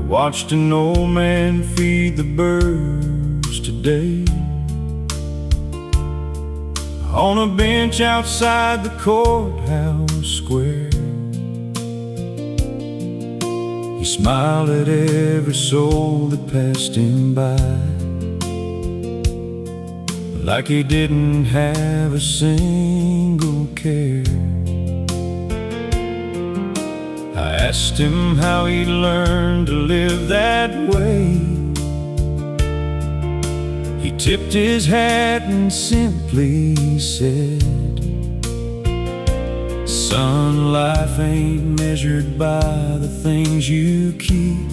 watched an old man feed the birds today on a bench outside the courthouse square. He smiled at every soul that passed him by, like he didn't have a single care. I asked him how he learned to live that way. He tipped his hat and simply said, "Son, life ain't measured by the things you keep.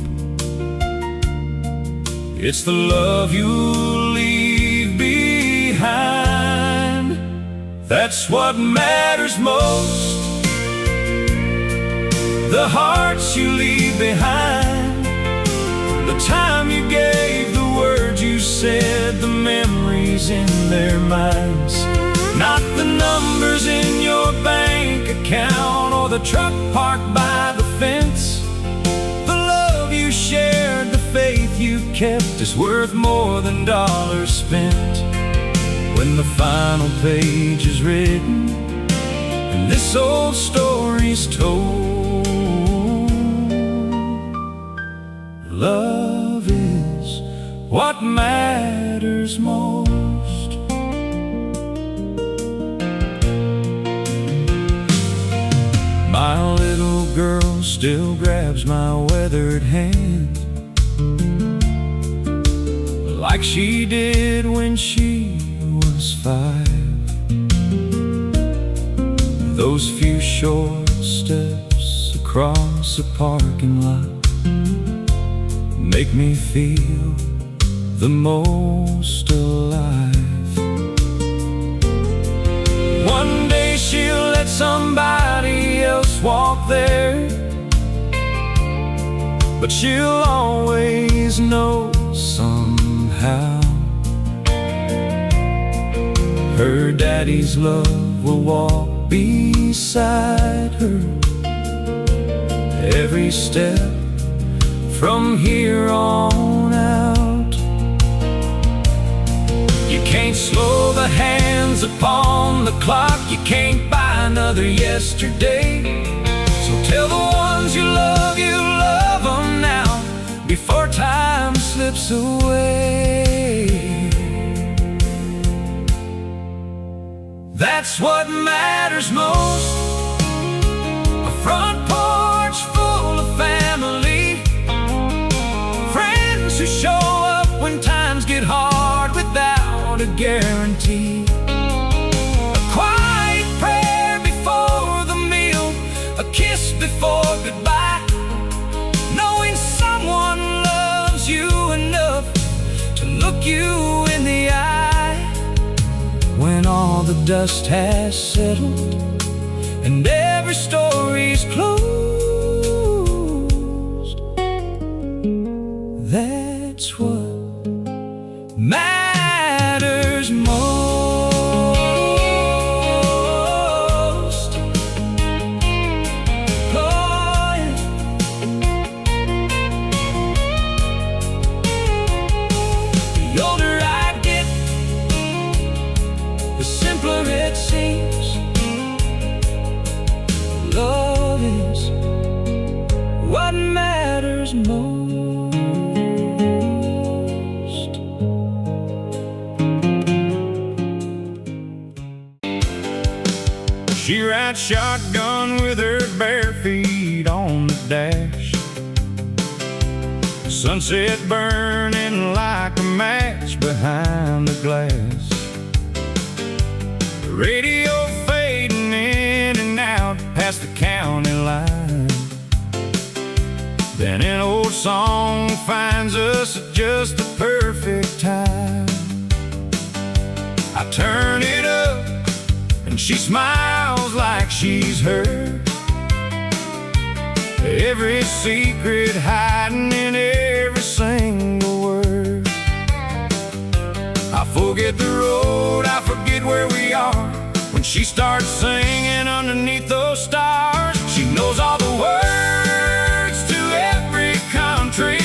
It's the love you leave behind. That's what matters most. The hearts you leave behind, the time you gave, the words you said, the memories in their minds. Not the numbers in your bank account or the truck parked by the fence. The love you shared, the faith you kept is worth more than dollars spent. When the final page is written and this old story's told, love is what matters most." My little girl still grabs my weathered hand, like she did when she was 5. Those few short steps across a parking lot make me feel the most alive. One day she'll let somebody else walk there, but she'll always know somehow her daddy's love will walk beside her every step from here on out. You can't slow the hands upon the clock, you can't buy another yesterday. So tell the ones you love them now, before time slips away. That's what matters most. A front porch full of family, who show up when times get hard without a guarantee. A quiet prayer before the meal, a kiss before goodbye, knowing someone loves you enough to look you in the eye. When all the dust has settled and every story's closed, that's what matters most. Oh, yeah. The older I get, the simpler it seems. Love is what matters most. She rides shotgun with her bare feet on the dash, sunset burning like a match behind the glass, the radio fading in and out past the county line. Then an old song finds us at just the perfect time. I turn it up and she smiles like she's heard every secret hiding in every single word. I forget the road, I forget where we are, when she starts singing underneath those stars. She knows all the words to every country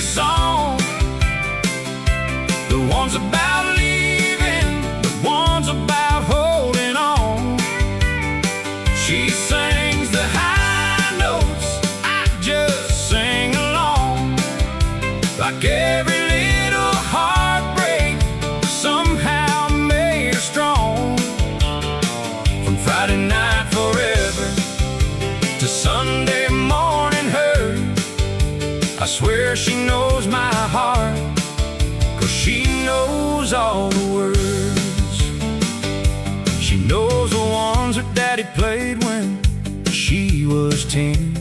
Like every little heartbreak somehow made her strong. From Friday night forever to Sunday morning hurt, I swear she knows my heart, 'cause she knows all the words. She knows the ones her daddy played when she was 10,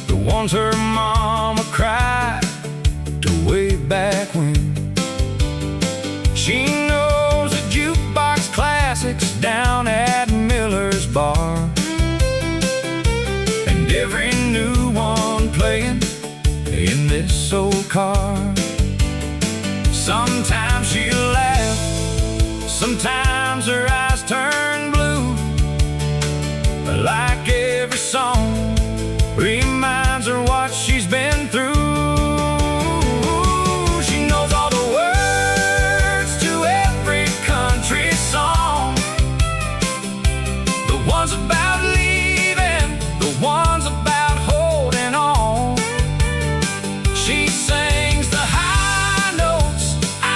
the ones her mama cried to way back when. She knows the jukebox classics down at Miller's Bar, and every new one playing in this old car. Sometimes she'll laugh, sometimes her eyes turn blue, but like every song reminds her what she's been through. She knows all the words to every country song, the ones about leaving, the ones about holding on. She sings the high notes,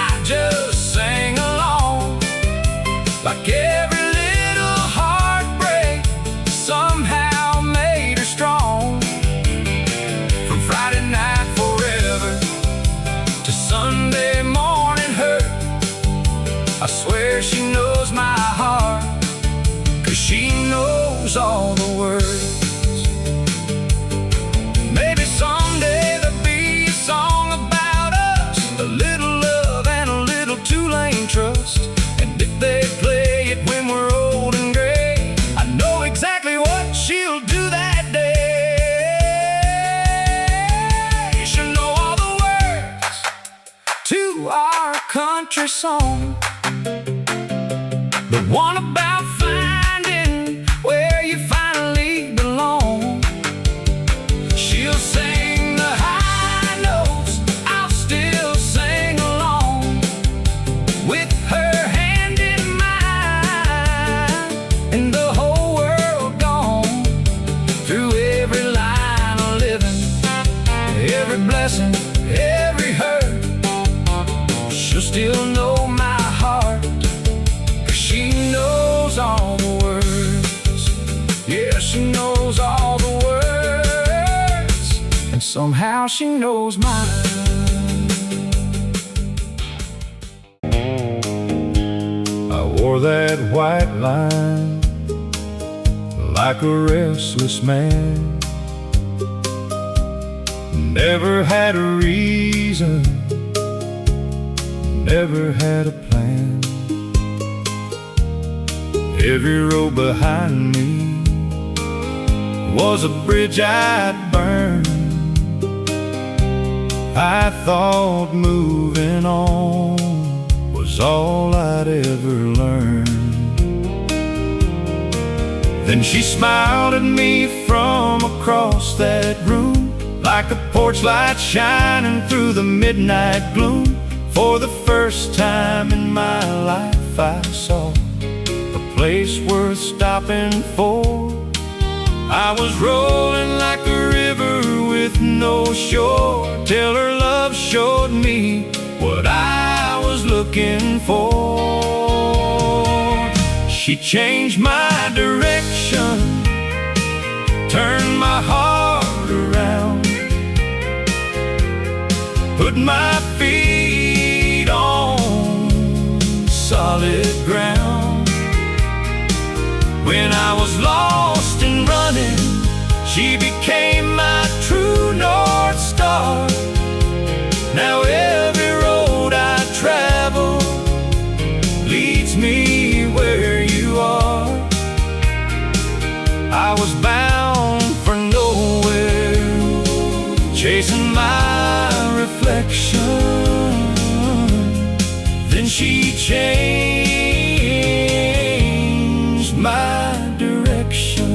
I just sing along. Like every little heartbreak somehow made her strong. From Friday night forever to Sunday morning hurt, I swear she knows my heart, 'cause she knows all the words. Maybe someday there'll be a song about us, a little love and a little two-lane trust. And if they play it when we're old and gray, I know exactly what she'll do that day. She'll know all the words to our country song, the one about finding where you finally belong. She'll sing the high notes, I'll still sing along, with her hand in mine, and the whole world gone. Through every line of living, every blessing, every hurt, she'll still know my heart, 'cause she knows all the words. Yeah, she knows all the words, and somehow she knows mine. I wore that white line like a restless man, never had a reason, never had a plan. Every road behind me was a bridge I'd burn. I thought moving on was all I'd ever learn. Then she smiled at me from across that room, like a porch light shining through the midnight gloom. For the first time in my life I saw a place worth stopping for. I was rolling like a river with no shore, till her love showed me what I was looking for. She changed my direction, turned my heart around, put my feet on solid ground. When I was lost and running, she became my true North Star. Now every road I travel leads me where you are. I was bound for nowhere, chasing my reflection. Then she changed my direction.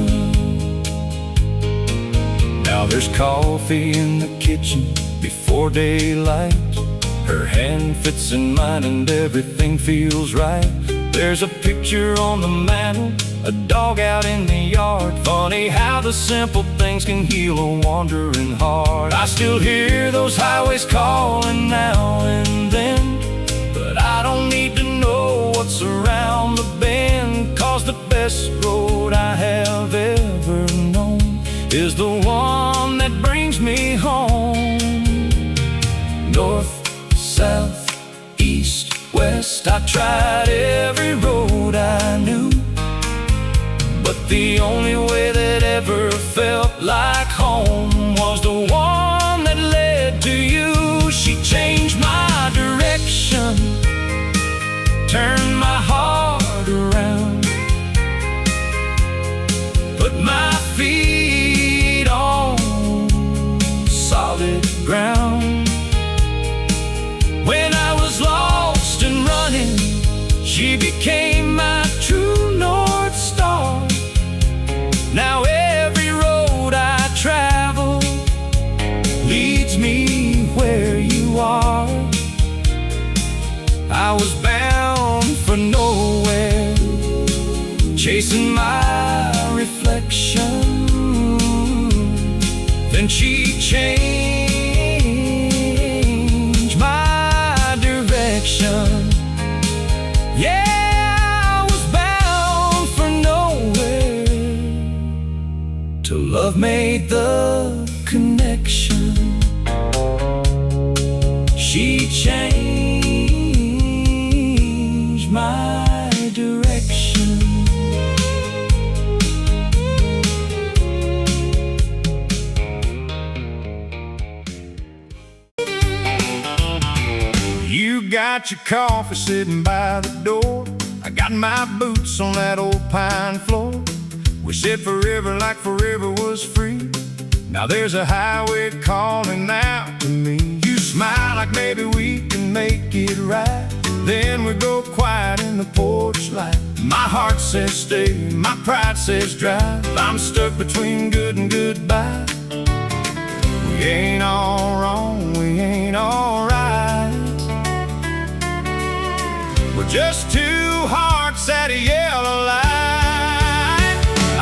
Now there's coffee in the kitchen before daylight. Her hand fits in mine and everything feels right. There's a picture on the mantle, a dog out in the yard. Funny how the simple things can heal a wandering heart. I still hear those highways calling now and then, but I don't need to know what's around the bend, 'cause the best road I have ever known is the one that brings me home. North, south, east, west, I tried every road I knew, but the only way that ever felt like home was the one that led to you. She changed my direction, turned my heart around, put my feet on solid ground. When I was lost and running, she became my true North Star. Now every road I travel leads me where you are. I was bound for nowhere, chasing my reflection. Then she changed my direction. Yeah, I was bound for nowhere till love made the connection. She changed my direction. You got your coffee sitting by the door, I got my boots on that old pine floor. We said forever like forever was free. Now there's a highway calling out to me. You smile like maybe we can make it right. Then we go quiet in the porch light. My heart says stay, my pride says drive. I'm stuck between good and goodbye. We ain't all wrong, we ain't all right. We're just two hearts at a yellow light.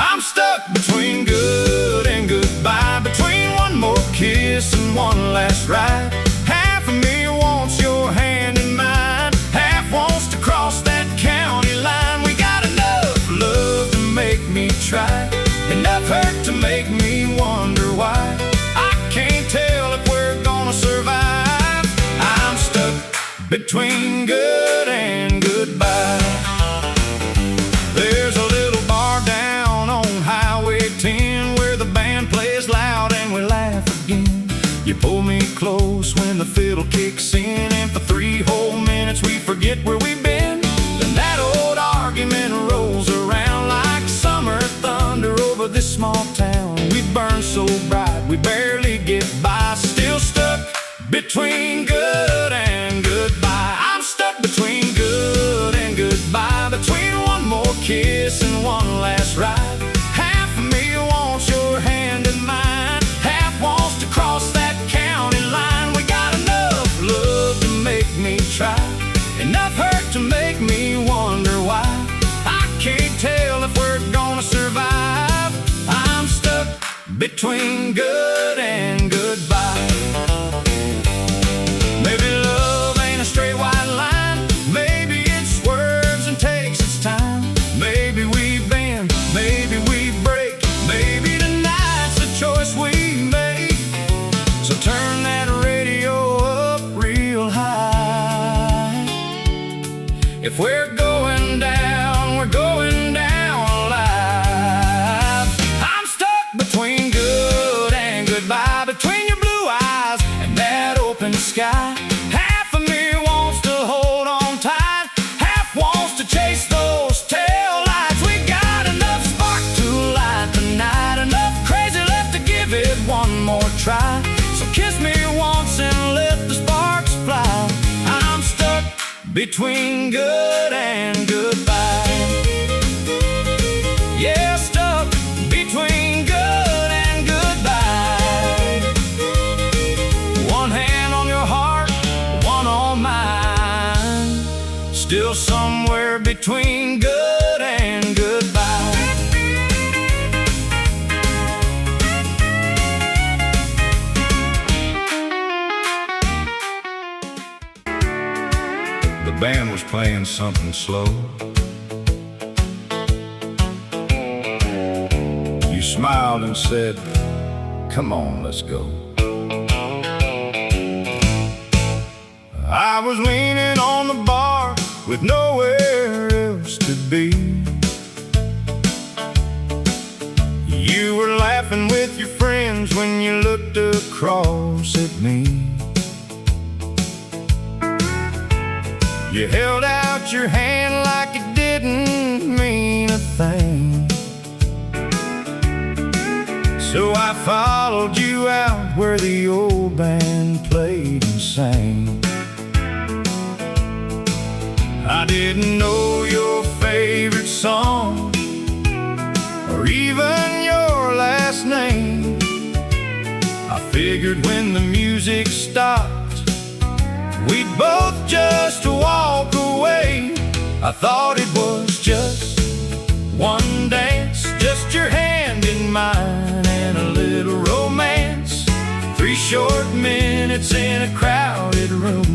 I'm stuck between good and goodbye, between one more kiss and one last ride. Half of me wants your hand in mine, half wants to cross that county line. We got enough love to make me try, enough hurt to make me wonder why. I can't tell if we're gonna survive. I'm stuck between good and goodbye. There's a little bar down on Highway 10 where the band plays loud and we laugh again. You pull me close when the fiddle kicks in, and for 3 whole minutes we forget where we've been. Then that old argument rolls around like summer thunder over this small town. We burn so bright we barely get by, still stuck between good and goodbye. I'm stuck between good and goodbye, between one more kiss and one last ride. Half of me wants your hand in mine, half wants to cross that county line. We got enough love to make me try, enough hurt to make me wonder why. I can't tell if we're gonna survive. I'm stuck between good and goodbye. Maybe love ain't a straight white line, maybe it swerves and takes its time. Maybe we bend, maybe we break, maybe tonight's the choice we make. So turn that radio up real high. If we're going down, we're going down alive. I'm stuck between good and goodbye, between your blue eyes and that open sky. Half of me wants to hold on tight, half wants to chase those tail lights. We got enough spark to light the night, enough crazy left to give it one more try. So kiss me once and let the sparks fly. I'm stuck between good and goodbye. Yeah, stuck between good and goodbye. One hand on your heart, one on mine, still somewhere between band was playing something slow. You smiled and said, "Come on, let's go." I was leaning on the bar with nowhere else to be. You were laughing with your friends when you looked across at me. You held out your hand like it didn't mean a thing. So I followed you out where the old band played and sang. I didn't know your favorite song or even your last name. I figured when the music stopped, we'd both just walk away. I thought it was just one dance, just your hand in mine and a little romance. 3 short minutes in a crowded room,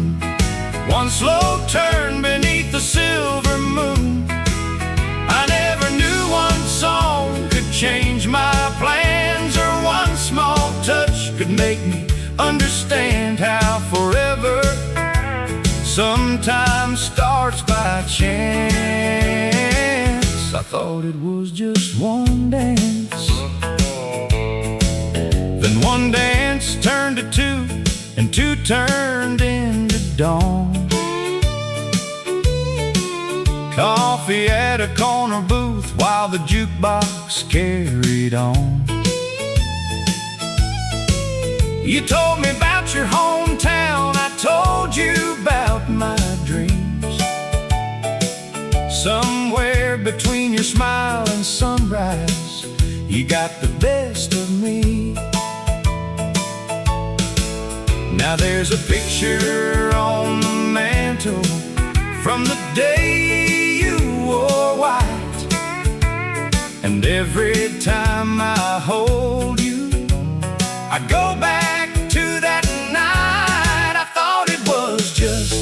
one slow turn beneath the silver moon. I never knew one song could change my plans, or one small touch could make me understand how forever sometimes starts by chance. I thought it was just one dance. Then one dance turned to 2, and 2 turned into dawn. Coffee at a corner booth while the jukebox carried on. You told me about your hometown, I told you about my dreams. Somewhere between your smile and sunrise, you got the best of me. Now there's a picture on the mantle from the day you wore white, and every time I hold you, I go back to that night. I thought it was just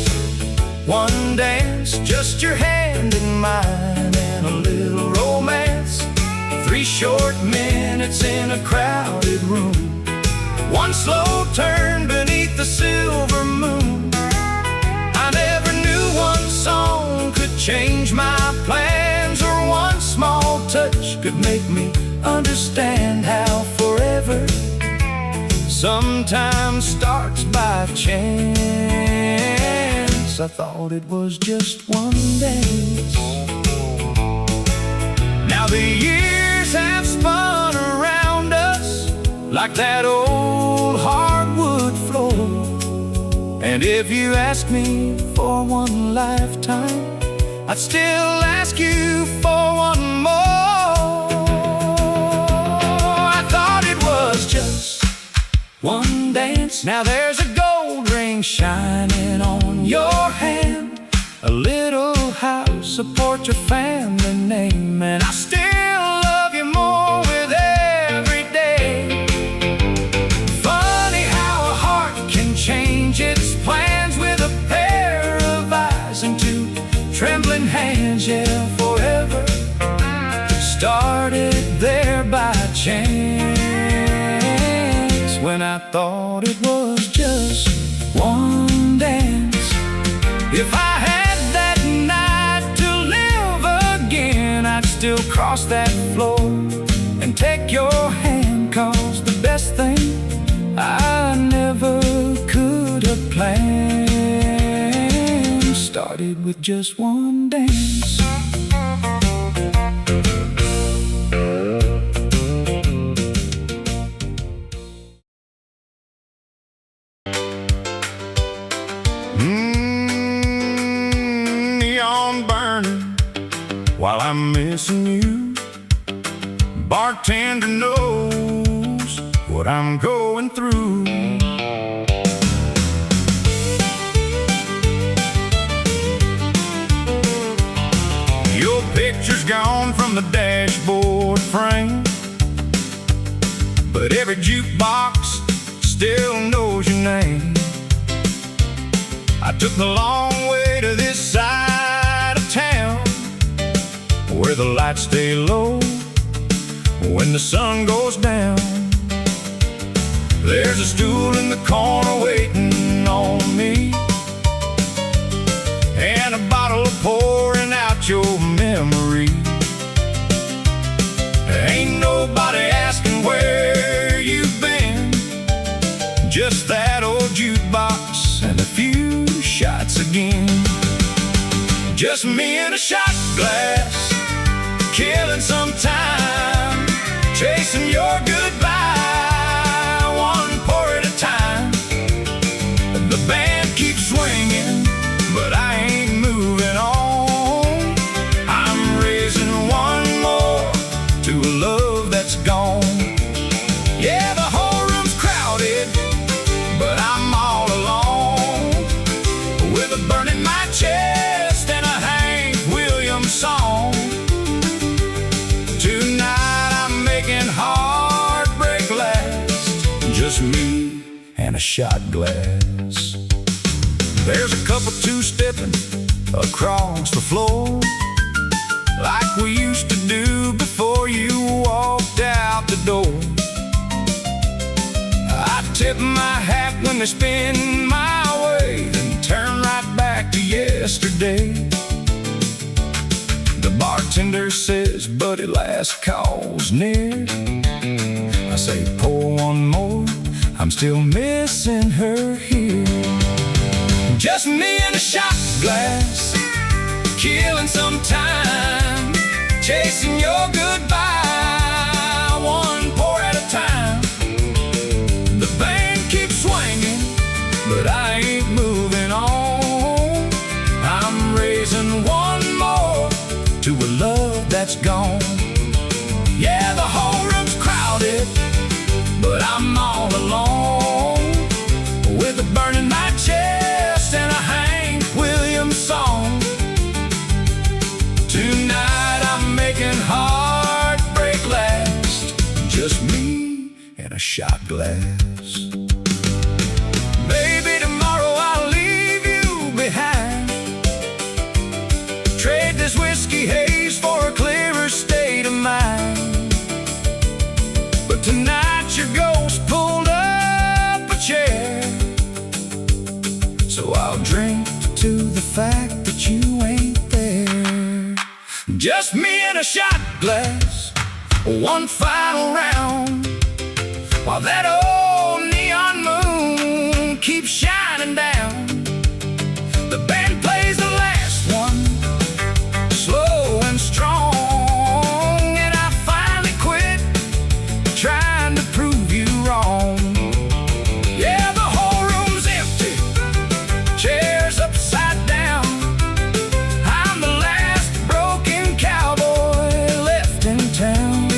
one dance, just your hand in mine and a little romance. 3 short minutes in a crowded room, one slow turn beneath the silver moon. I never knew one song could change my plans, or one small touch could make me understand how forever sometimes starts by chance. I thought it was just one dance. Now the years have spun around us like that old hardwood floor, and if you ask me for one lifetime, I'd still ask you for one more. I thought it was just one dance. Now there's a gold ring shining on your hand, a little house, a portrait, family name, and I still love you more with every day. Funny how a heart can change its plans with a pair of eyes and 2 trembling hands. Yeah, forever started there by chance, when I thought it was just one dance. If I had that night to live again, I'd still cross that floor and take your hand, 'cause the best thing I never could have planned started with just one dance. Neon burning while I'm missing you. Bartender knows what I'm going through. Your picture's gone from the dashboard frame, but every jukebox still knows your name. I took the long way to this side of town, where the lights stay low when the sun goes down. There's a stool in the corner waiting on me, and a bottle pouring out your memory. Ain't nobody asking where you've been, just that old jukebox and a few shots again. Just me and a shot glass, killing some time, chasing your goodbye, one pour at a time. The band keeps swinging, but I ain't moving on. I'm raising one more to a love that's gone. Yeah, the whole room's crowded, but I'm all alone, with a burn in my chest and a Hank Williams song. Tonight I'm making heartbreak last, just me and a shot glass. There's a couple two-stepping across the floor, like we used to do before you walked out the door. I tip my hat when they spin my way, then turn right back to yesterday. The bartender says, buddy, last call's near. I say, pour one more, I'm still missing her here. Just me and a shot glass, killing some time, chasing your goodbye, one pour at a time. The band keeps swinging, but I ain't moving on. I'm raising one more to a love that's gone. Yeah, the whole room's crowded, but I'm all alone, with a burn in my chest and a Hank Williams song. Tonight I'm making heartbreak last, just me and a shot glass. Baby, tomorrow I'll leave you behind, trade this whiskey haze for a clearer state of mind. But tonight your ghost pulled up a chair, so I'll drink to the fact that you ain't there. Just me and a shot glass, one final round, while that old neon moon keeps shining down. The band plays the last one, slow and strong, and I finally quit trying to prove you wrong. Yeah, the whole room's empty, chairs upside down. I'm the last broken cowboy left in town.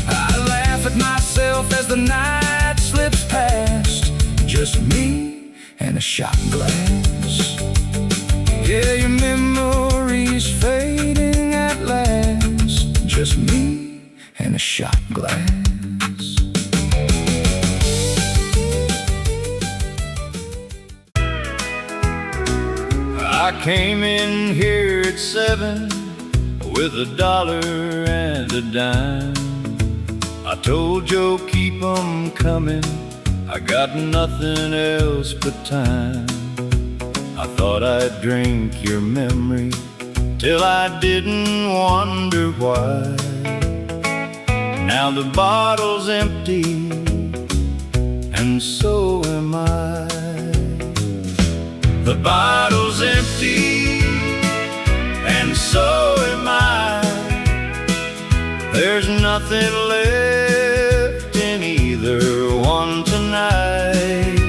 I laugh at myself as the night slips past, just me and a shot glass. Yeah, your memory's fading at last, just me and a shot glass. I came in here at 7 with $1 and a dime. I told Joe, keep 'em coming, I got nothing else but time. I thought I'd drink your memory till I didn't wonder why. Now the bottle's empty, and so am I. The bottle's empty, and so am I. There's nothing left in either one tonight.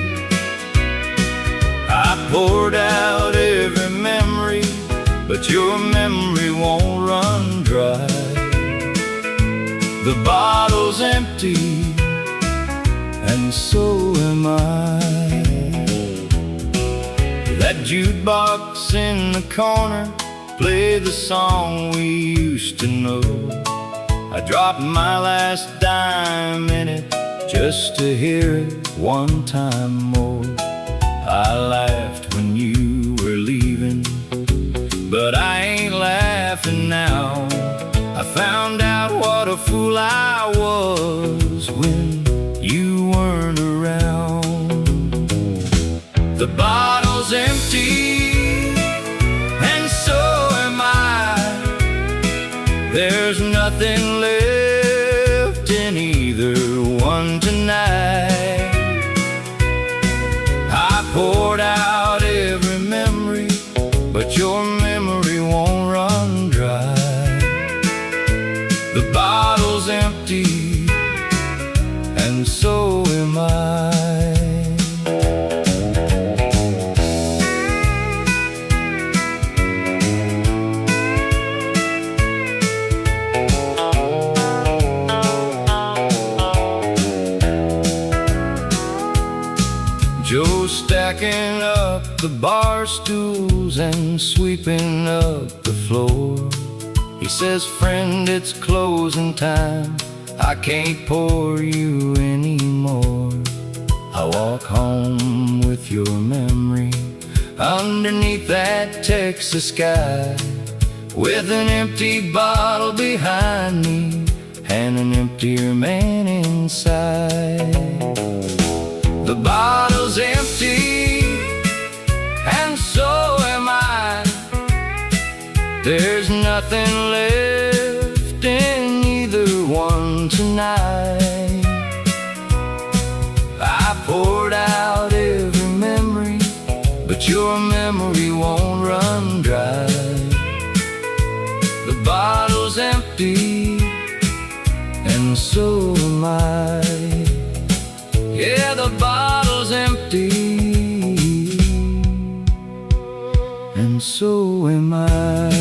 I poured out every memory, but your memory won't run dry. The bottle's empty, and so am I. That jukebox in the corner played the song we used to know. I dropped my last dime in it just to hear it one time more. I laughed when you were leaving, but I ain't laughing now. I found out what a fool I was when you weren't around. The bottle's empty, and so am I. There's nothing left in either one tonight. I poured out every memory, but your memory won't run dry. The bottle's empty, and so am I. Joe's stacking up the bar stools and sweeping up the floor. He says, friend, it's closing time, I can't pour you anymore. I walk home with your memory underneath that Texas sky, with an empty bottle behind me and an emptier man inside. The bottle's empty, and so am I. There's nothing left in either one tonight. I poured out every memory, but your memory won't run dry. The bottle's empty, and so am I. Yeah, the bottle's empty, and so am I.